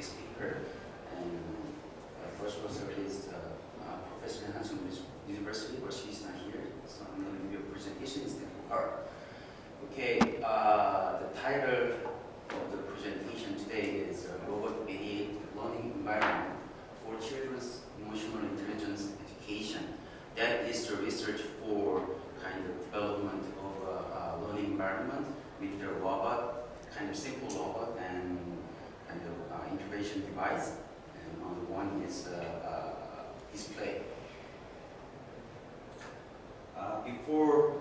speaker. And first professor is Professor Hye-Kyung University, but she's not here, so I'm going to give you a presentation instead of her. Okay, the title of the presentation today is Robot Mediated Learning Environment for Children's Emotional Intelligence Education. That is the research for kind of development of a learning environment with the robot, kind of simple robot and kind of intervention device. And on the one is display. Before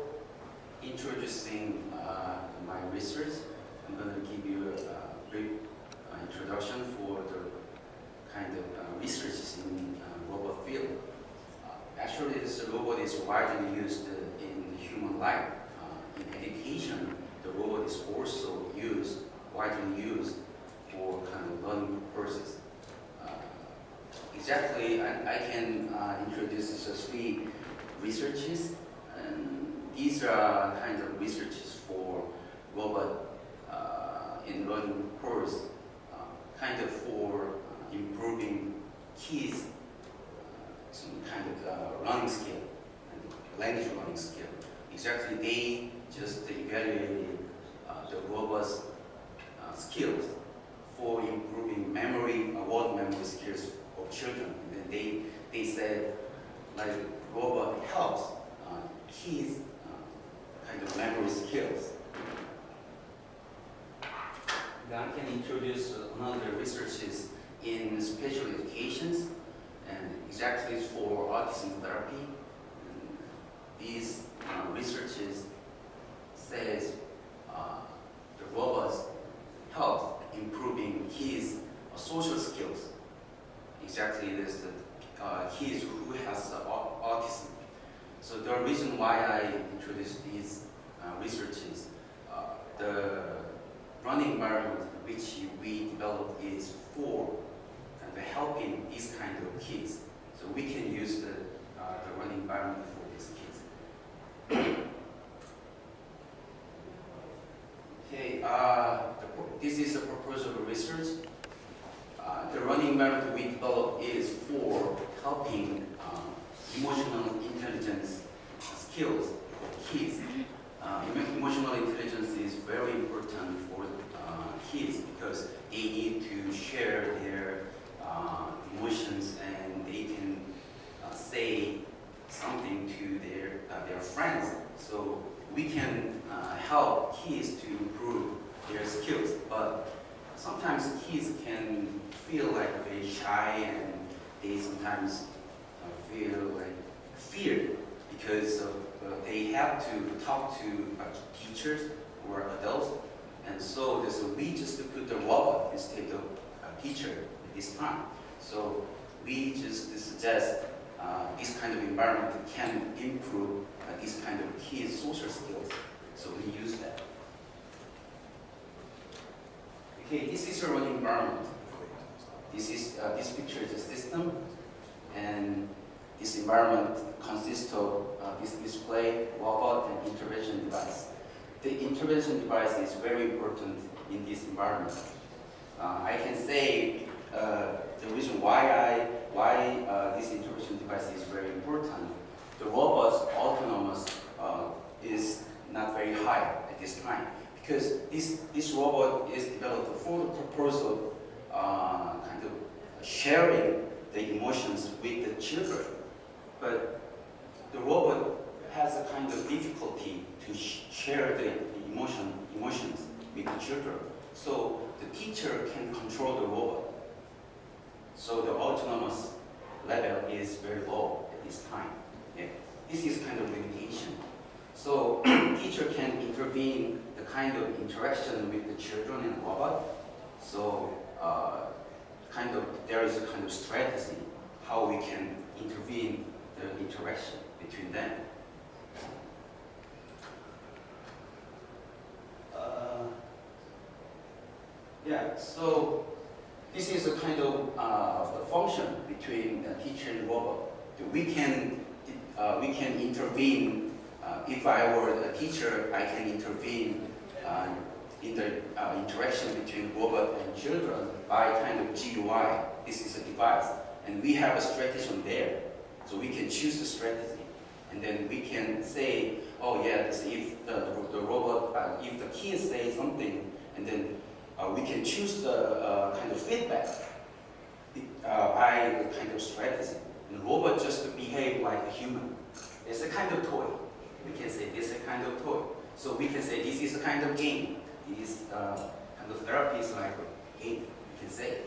introducing my research, I'm going to give you a brief introduction for the kind of research in robot field. Actually, this robot is widely used in human life. In education, the robot is also widely used for kind of learning purposes. Exactly, I can introduce three researches, and these are kind of researches for robot in learning course, kind of for improving kids some kind of learning skill, language learning skill. Exactly, they just evaluated the robot's skills for improving memory, word memory skills of children. And then they said, like, robot helps kids kind of memory skills. Then I can introduce another researches in special educations, and exactly for autism therapy. And these researches says the robots help improving kids' social skills. Exactly, there's the kids who has autism. So the reason why I introduced these researches, the learning environment which we developed is for helping these kind of kids. So we can use the learning environment for these kids. Okay, this is a proposal of research. The learning environment we developed is for helping emotional intelligence skills for kids. Emotional intelligence is very important for kids because they need to share their emotions, and they can say something to their friends. So we can help kids to improve their skills, but sometimes kids can feel like very shy, and they sometimes feel like feared because they have to talk to teachers or adults, and so we just put the robot instead of a teacher at this time. So we just suggest this kind of environment can improve this kind of kids' social skills. So we use that. Okay, this is a learning environment. This picture is a system, and this environment consists of this display, robot, and intervention device. The intervention device is very important in this environment. I can say the reason why this intervention device is very important. The robot's autonomous is not very high at this time because this robot is developed for the purpose of kind of sharing the emotions with the children. But the robot has a kind of difficulty to share the emotions with the children. So the teacher can control the robot. So the autonomous level is very low at this time. Yeah. This is kind of limitation. So teacher can intervene the kind of interaction with the children and robot. So there is a kind of strategy how we can intervene the interaction between them. Yeah, so this is a kind of the function between the teacher and robot. We can intervene. If I were a teacher, I can intervene in the interaction between robot and children by kind of GUI. This is a device, and we have a strategy on there, so we can choose the strategy, and then we can say, oh yeah, if the robot, if the kid says something, and then we can choose the kind of feedback by the kind of strategy. And the robot just behave like a human. It's a kind of toy. We can say this is a kind of toy. So we can say this is a kind of game. This kind of therapy is like a game, we can say.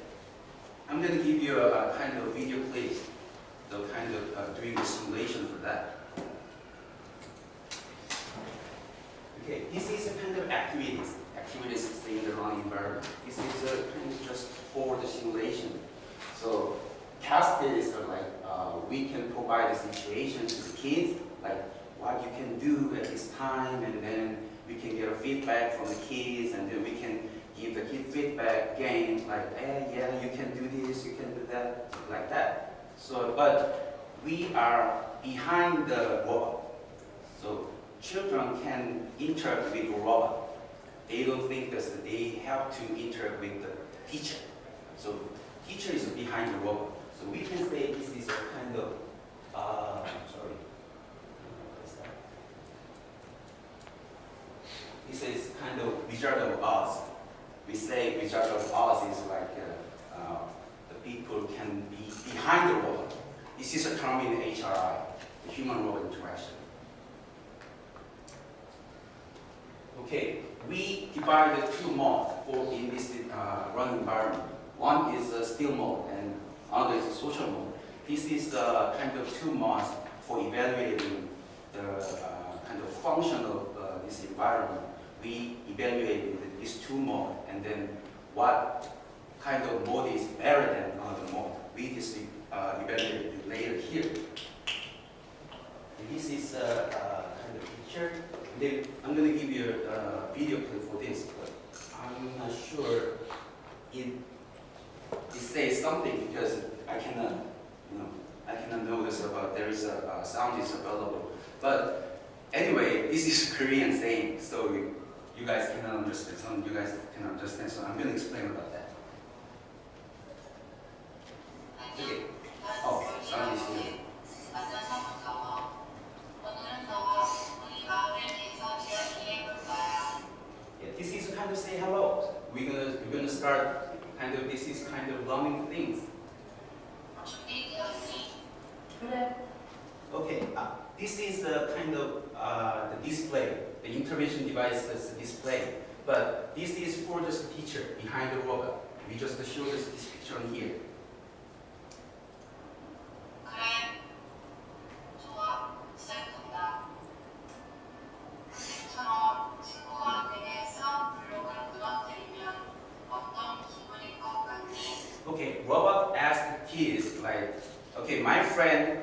I'm going to give you a kind of video clip, the kind of doing the simulation for that. Okay, this is a kind of activities in the running environment. This is a kind of just for the simulation. So task is like we can provide a situation to the kids, like what you can do at this time, and then we can get a feedback from the kids, and then we can give the kid feedback again, like, yeah, you can do this, you can do that, like that. So, but we are behind the robot. So children can interact with the robot. They don't think that they have to interact with the teacher. So teacher is behind the robot. So we can say this is a kind of, sorry. This is kind of Wizard of Oz. We say Wizard of Oz is like the people can be behind the robot. This is a term in HRI, the human-robot interaction. Okay, we divided two modes in this run environment. One is a still mode and other is a social mode. This is the kind of two modes for evaluating the kind of function of this environment. We evaluated these two modes, and then what kind of mode is better than another mode. We just evaluated later here. And this is a kind of picture. Then I'm going to give you a video clip for this, but I'm not sure it says something because I cannot notice about there is a sound is available. But anyway, this is Korean saying, so you guys cannot understand. Some of you guys can understand, so I'm going to explain about that. Okay. Oh, sound is here. Yeah, this is kind of say hello. We're gonna start kind of, this is kind of learning things. Okay, this is the kind of the display, the intervention device that's the display. But this is for just the teacher behind the robot. We just show this picture on here. Okay, robot asked kids like, okay, my friend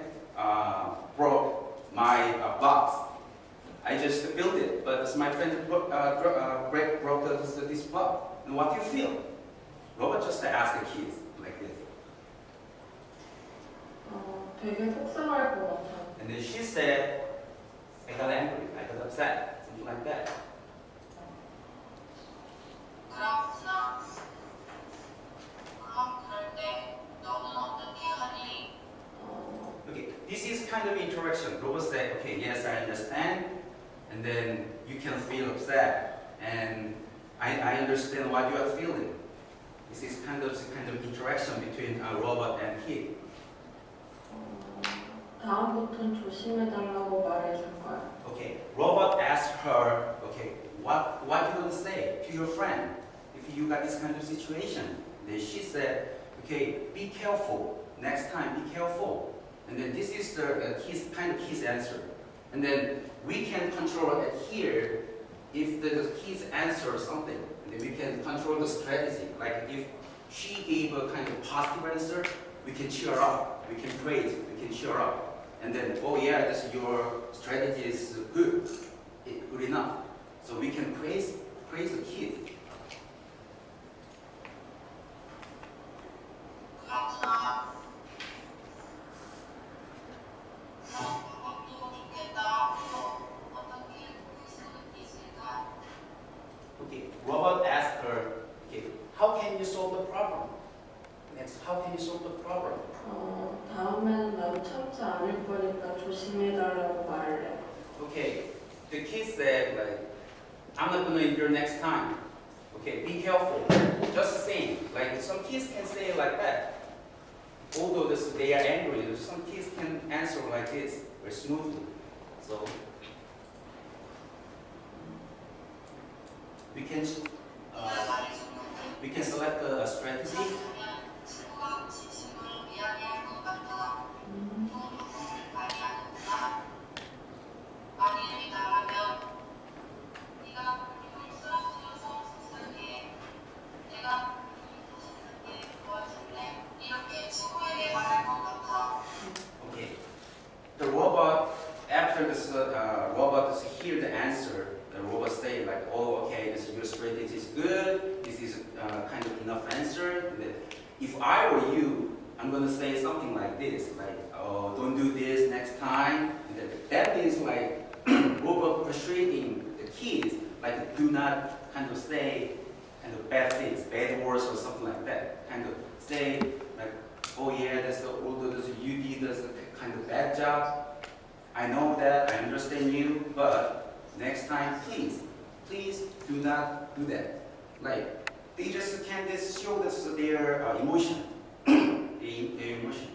broke my box. I just built it, but my friend broke this block. And what do you feel? Robot just asked the kids like this. 되게 속상할 것 같아. And then she said, I got angry, I got upset, something like that. Okay, this is kind of interaction. Robot said, okay, yes, I understand. And then you can feel upset. And I understand what you are feeling. This is kind of interaction between a robot and kid. 다음부터는 조심해달라고 말해줄 거야. Okay, robot asked her, okay, what you gonna say to your friend if you got this kind of situation? Then she said, okay, be careful. Next time, be careful. And then this is the kid's answer. And then we can control it here if the kid's answer something. And then we can control the strategy. Like if she gave a kind of positive answer, we can cheer up. We can praise. We can cheer up. And then, oh yeah, your strategy is good, good enough. So we can praise the kid. Okay, robot asked her, okay, how can you solve the problem? Next, how can you solve the problem? 다음에는 나도 참지 않을 거니까 조심해달라고 말해. Okay, the kid said like, I'm not gonna endure next time. Okay, be careful. Just saying, like some kids can say it like that. Although they are angry, some kids can answer like this very smoothly. So we can select a strategy. Okay, the robot after this robot hear the answer, the robot say like, oh, okay, your strategy is good. This is kind of enough answer. If I were you, I'm gonna say something like this, like, oh, don't do this next time. That is like robot persuading the kids, like, do not kind of say kind of bad things, bad words or something like that. Kind of say like, oh yeah, although you did a kind of bad job. I know that, I understand you, but next time, please do not do that. Like, they just can just show this their emotion, their emotion.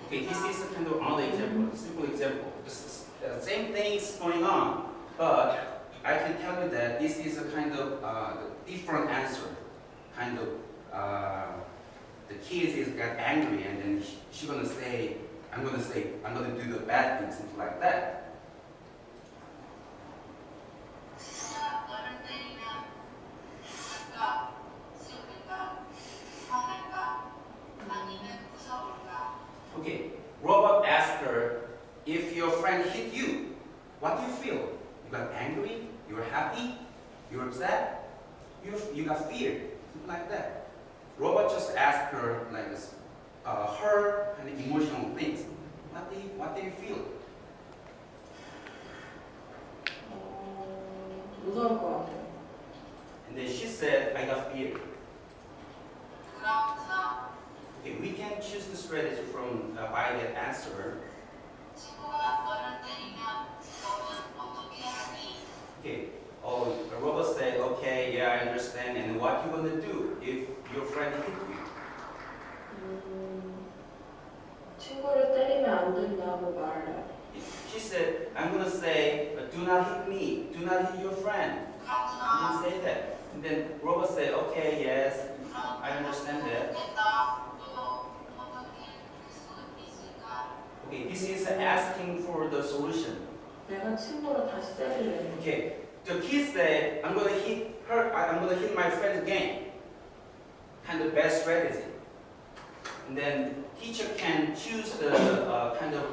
Okay, this is a kind of another example, simple example. The same things going on, but I can tell you that this is a kind of different answer. Kind of, the kid got angry, and then she's gonna say, I'm gonna do the bad things, something like that. Okay, robot asked her, if your friend hit you, what do you feel? You got angry? You're happy? You're upset? You got fear? Something like that. Robot just asked her like this, her kind of emotional things. What do you feel? 무서울 것 같아. And then she said, I got fear. Okay, we can choose the strategy from by that answer. Okay. Oh, the robot said, okay, yeah, I understand. And what you gonna do if your friend hit you? 친구를 때리면 안 된다고 말해. She said, I'm gonna say, do not hit me, do not hit your friend. You say that. And then robot said, okay, yes, I understand that. Okay, this is asking for the solution. 내가 친구를 다시 때릴래. Okay, the kid said, I'm gonna hit my friend again. Kind of bad strategy. And then teacher can choose the kind of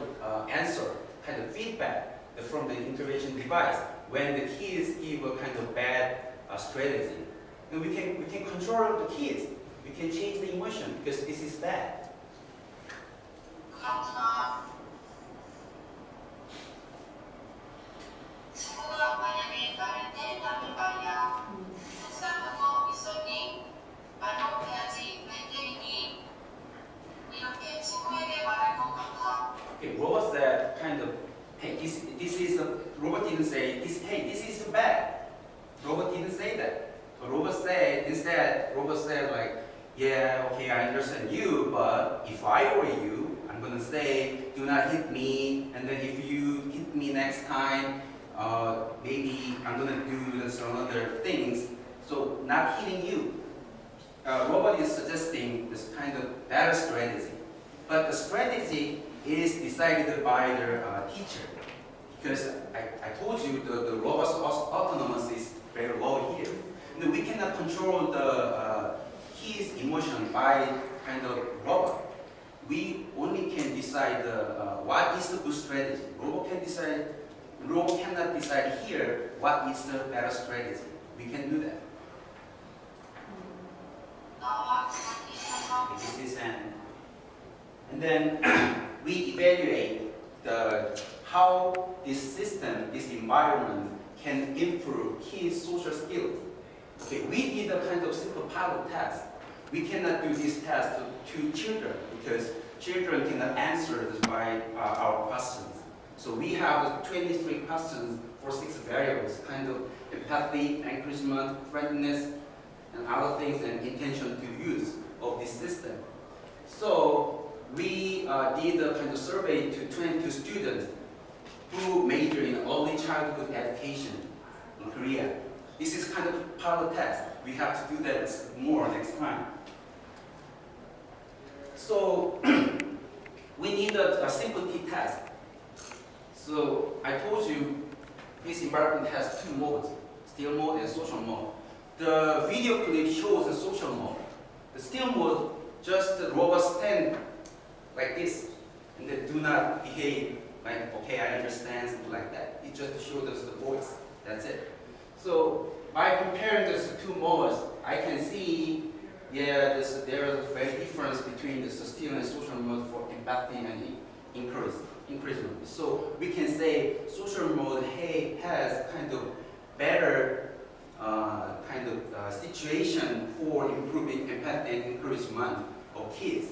answer, kind of feedback from the intervention device when the kids give a kind of bad strategy. And we can control the kids. We can change the emotion because this is bad. Okay, robot said kind of, hey, this is a, robot didn't say this. Hey, this is bad. Robot didn't say that. But robot said like, yeah, okay, I understand you, but if I were you, I'm gonna say, do not hit me, and then if you hit me next time, maybe I'm gonna do some other things. So not hitting you. Robot is suggesting this kind of better strategy, but the strategy is decided by the teacher. Because I told you the robot's autonomy is very low here. And we cannot control the kid's emotion by kind of robot. We only can decide what is the good strategy. Robot cannot decide here what is the better strategy. We can do that. Okay, this is and then we evaluate how this system, this environment can improve kids' social skills. Okay, we did a kind of simple pilot test. We cannot do this test to children because children cannot answer this by our questions. So we have 23 questions for 6 variables, kind of empathy, encouragement, friendliness, and other things, and intention to use of this system. So we did a kind of survey to 22 students who major in early childhood education in Korea. This is kind of pilot test. We have to do that more next time. So we need a simple t-test. So I told you this environment has 2 modes, still mode and social mode. The video clip shows the social mode. The still mode, just the robot stand like this, and they do not behave like, okay, I understand, something like that. It just shows us the voice, that's it. So by comparing those 2 modes, I can see, yeah, there is a very difference between the still and social mode for empathy and encouragement. So we can say social mode has kind of better situation for improving empathy and encouragement of kids.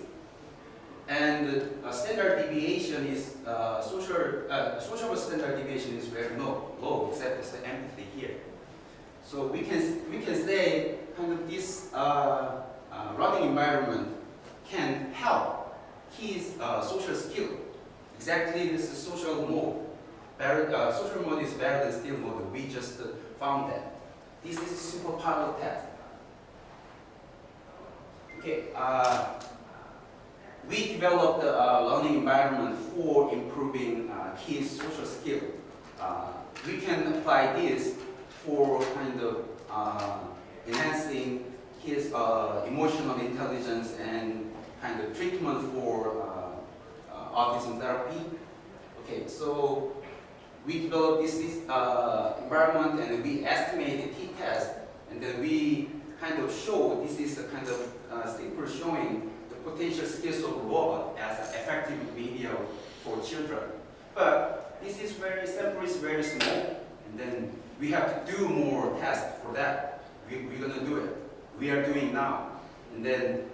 And standard deviation is social standard deviation is very low, except it's the empathy here. So we can say kind of this learning environment can help kids' social skill. Exactly, this is social mode. Social mode is better than still mode. We just found that. This is a simple pilot test. Okay, we developed a learning environment for improving kids' social skill. We can apply this for kind of enhancing kids' emotional intelligence and kind of treatment for autism therapy. Okay, so we developed this environment and we estimated t-test, and then we kind of show this is a kind of simple showing the potential skills of robot as an effective video for children. But this is sample is very small, and then we have to do more tests for that. We're gonna do it. We are doing now, and then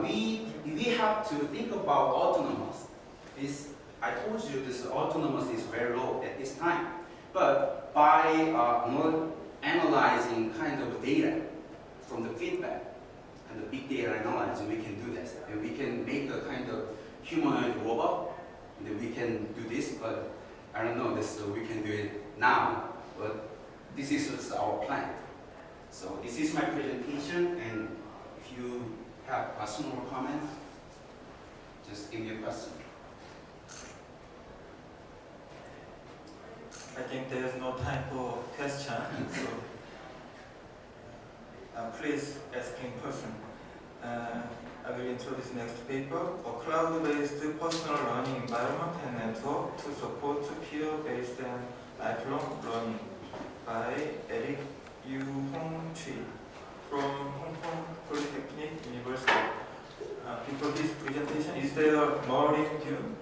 we have to think about autonomous. I told you this autonomous is very low at this time, but by analyzing kind of data from the feedback and the big data analysis, we can do this, and we can make a kind of humanoid robot, and then we can do this. But I don't know this, so we can do it now. But this is just our plan. So this is my presentation, and if you have question or comment, just give me a question. I think there is no time for question, so please ask in person. I will introduce next paper, a cloud-based personal learning environment and network to support peer-based and lifelong learning by Eric Yu-Hong Chi from Hong Kong Polytechnic University. Before this presentation, is there more in view?